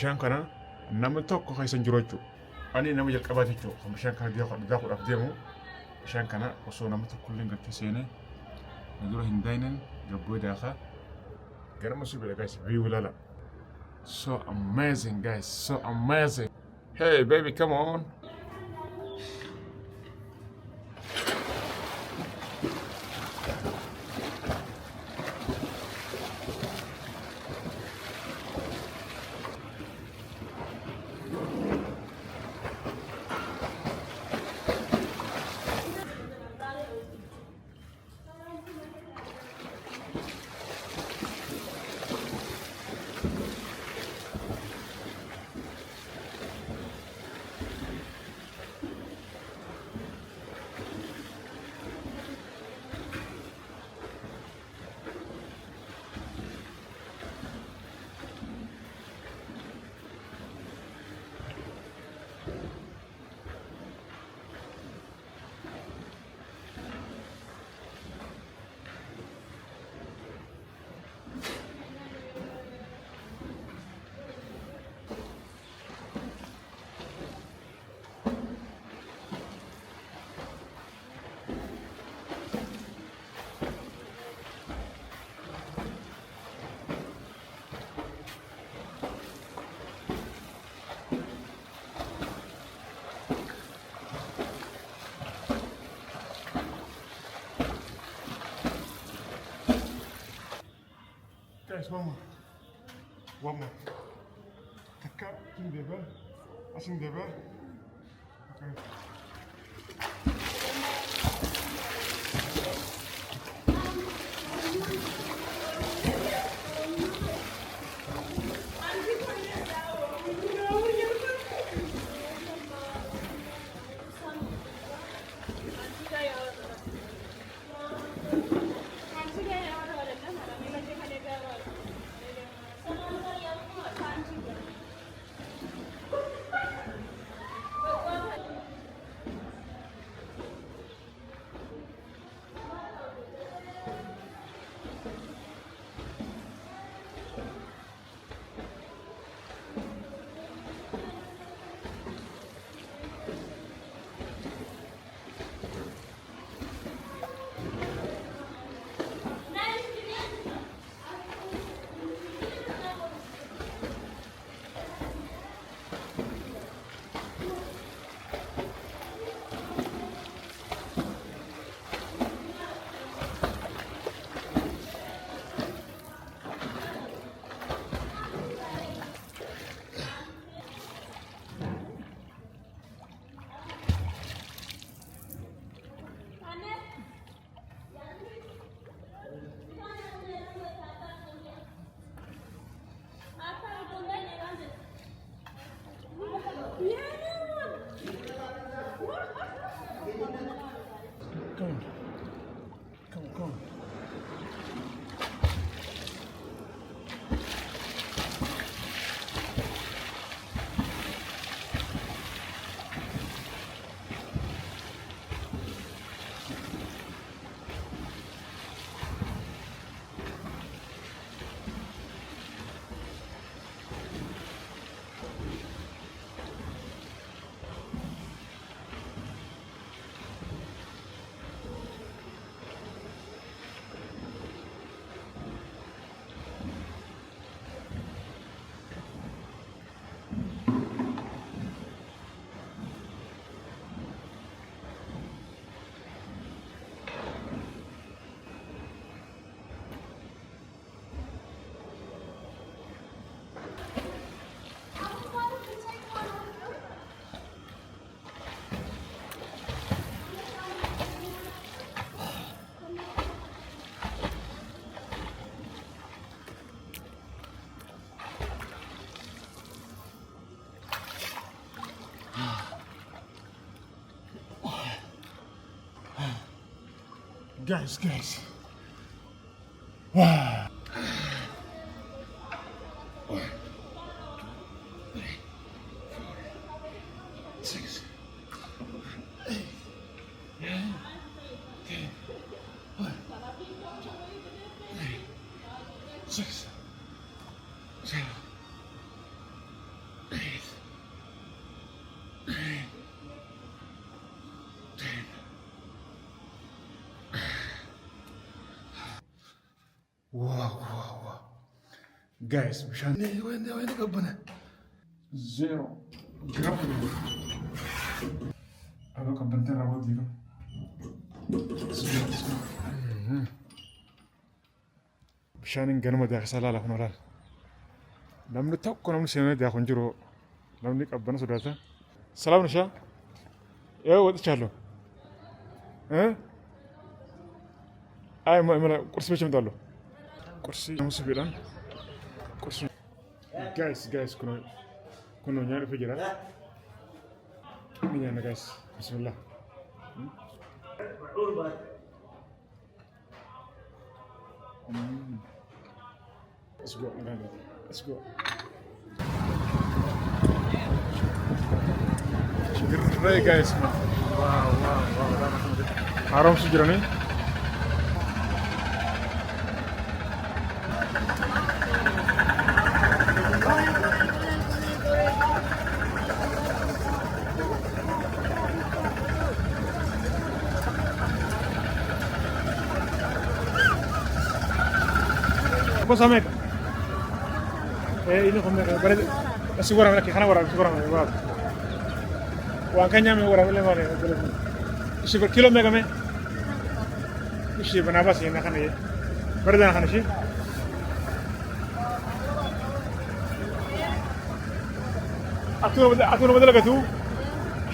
bishaan kana namni tokko keessa hin jiru jechuudha. Ani nama jalqabaa jechuudha kan bishaan kana daakuudhaaf deemu bishaan kana osoo namni tokko illee gadi seenee na dura hin daayinen gabboo daakaa garama subira guys view lala. So amazing guys, so amazing. Hey baby, come on. Guys, one more. Taka, in the bell. I think the bell. Okay. Come. Guys. Wow. 1, 2, 3, 4, 6, 8, 9, 10, 1, 2, 3, 6, 7, واو واو واو جايز مشان وين قبنا زيرو جرام هذا قبنتين رابط ديرو مشان جنما ده خسالة لا فنورال لم نتوقع نمن سنة ده خنجرو لم نقبنا سوداتا سلام نشا يا ود شالو ها أي ما كرسي بيشم دالو كرسي نمسي بيلان كرسي جايز كنا نعرف في جرا نيجي جايز بسم الله let's go let's go شكرا جايز واو حرام سجراني Cosa me? Ini kau mereka berarti segera mereka karena orang segera mereka. Wangkanya mereka orang boleh mana? Isi berkilo mereka me? Isi berapa sih nak ni? Berapa nak ni? Aku nama dia tu,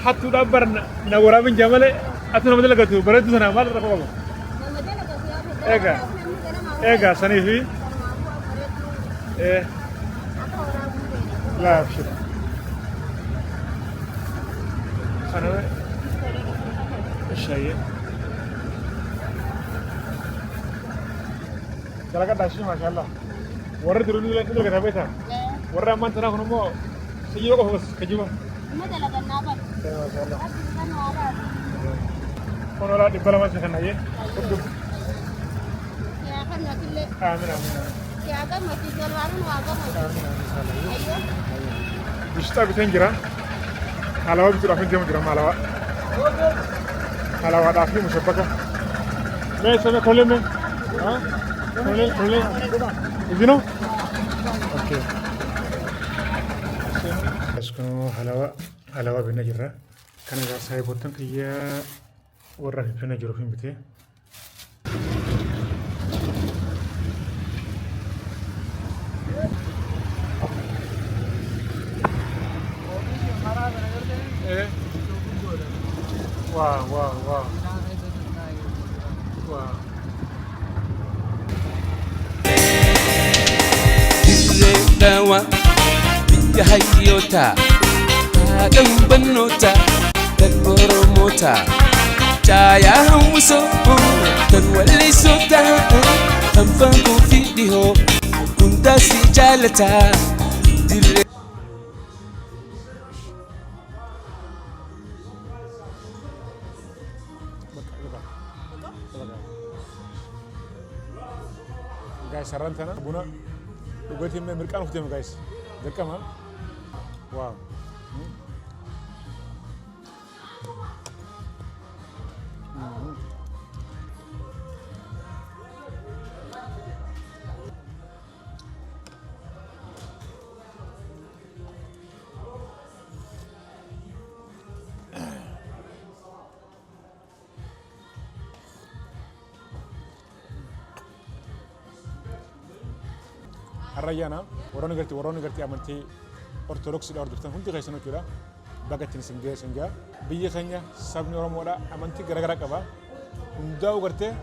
hatu dabar nagora min jamale. Aku nama dia tu, berarti tu sana malah tak apa. Ega sana sih. لا أبشر أنا الشيء ترى داشي ما شاء الله ورد روني لك تلقى تبيتها ورا ما ترى هنا مو سيجوا بس كجوا ما تلقى النابل ما شاء الله كون ولا دبلا ما سكنا يه يا خلنا كله آمين يا أكمل ما تجول وارن وأكمل أيوه بيشتا بتنجرا حلاوة بتروح من جنب جرام حلاوة دافي مشبكة ما يسمى كله من ها كله إذنه أوكي اسمه حلاوة بنجرا كان جالس هاي بوتن كيا ورا في بنجرا في بيته واو واو واو واو Dawa biya hayyota kadan bannota dan boromota ta ya hawso tan walli sota tan fangu fidiho kunta si jalata dire guys sarantana buna ugati me mirkan uftem guys dekama wow الرجانا وروني قرتي أمانتي أرثوذكس الأرض بتن كنت غيسنا كذا بقتين سنجا بيجي خنيا سبني ورا مورا أمانتي غرغرة كبا هنداو قرتي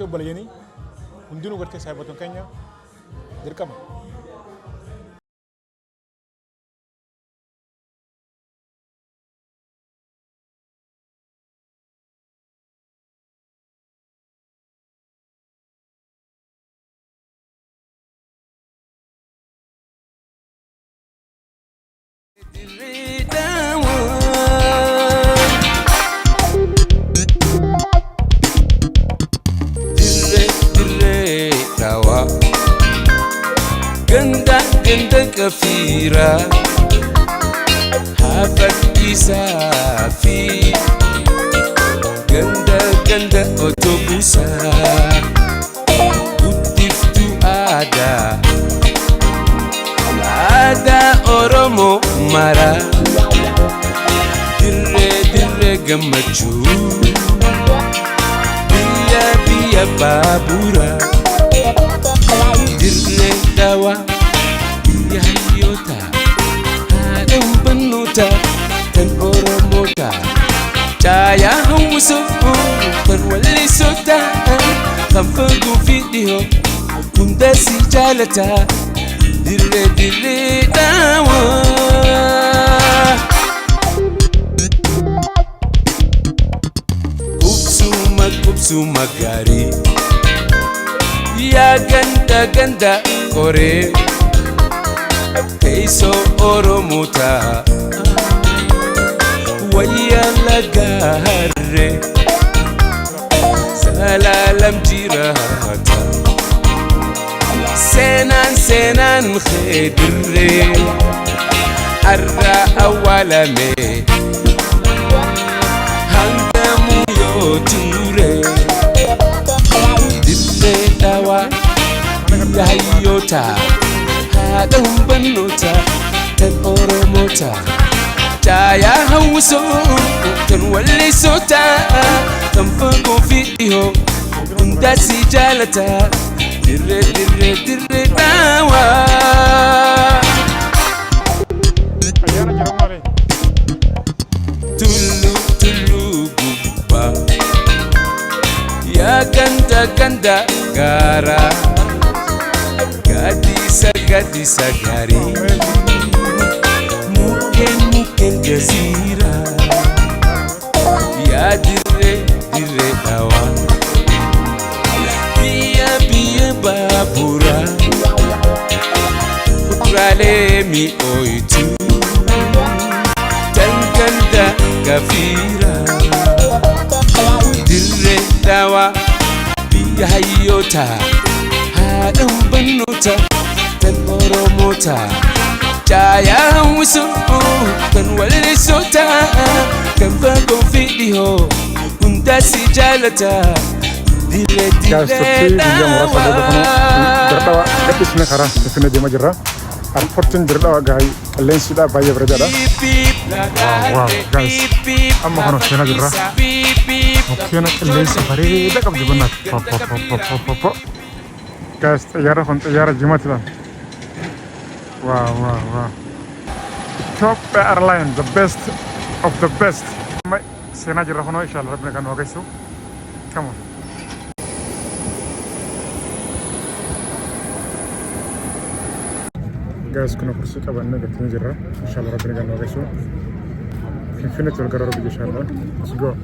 وبلياني هندينو قرتي سايبتون كنيا دركما Ganda kafira hafat isafi ganda otobusa mara Dirre gammachuu Biyya baabura Dirre dawa Biyya hayyoota Haadha hubannoota Kan Oromoota Caayaa hawwisoo Kan wallisoota Kan fagoo fi dhihoo Hunda si jaalata Dirre dawa Kubsuma gari Ya ganda kore Keiso Oromota Waya lagare Salalam jirata Senan khedre Arra awala me Hangamu yoture Dirre dawa Ya hayyota Haadha hubannoota Kan Oromota Caayaa hawwisoo Kan wallisoota Kan fagoo fi dhihoo Hunda si jaalata Dirre dawa Tullu gubba Ya ganda gara Gadisa gari Mungkin jazira Ya dirre dawa Biya babura Putrale mi oitu Tanganda kafira Dirre dawa Biyya hayyoota Haadha hubannoota Kan Oromota Caayaa hawwisoo Kan wallisoota Kan fagoo fi dhihoo Hunda si jaalata Dirre dawa Dirdawa gadhisne karaa Finfinnee deemaa jirra. Airportiin Dirdawa gahay qilleensidha baay'ee bareedaadha. Wow guys amma kana seenaa jirra. Mukkeena qilleensa bareeda qabdi bannaati. Guys xiyyaara kun xiyyaara jimaatidha. Wow. Ethiopia Airlines, the best of the best. Seenaa jirra kunoo inshallah rabbina kan waqessu. Come on. Guys, kuna kursi qabanne gatanii jirra. Inshallah rabbina kan waqessu. Finfinnee tolgaroo biyya inshallah. Let's go.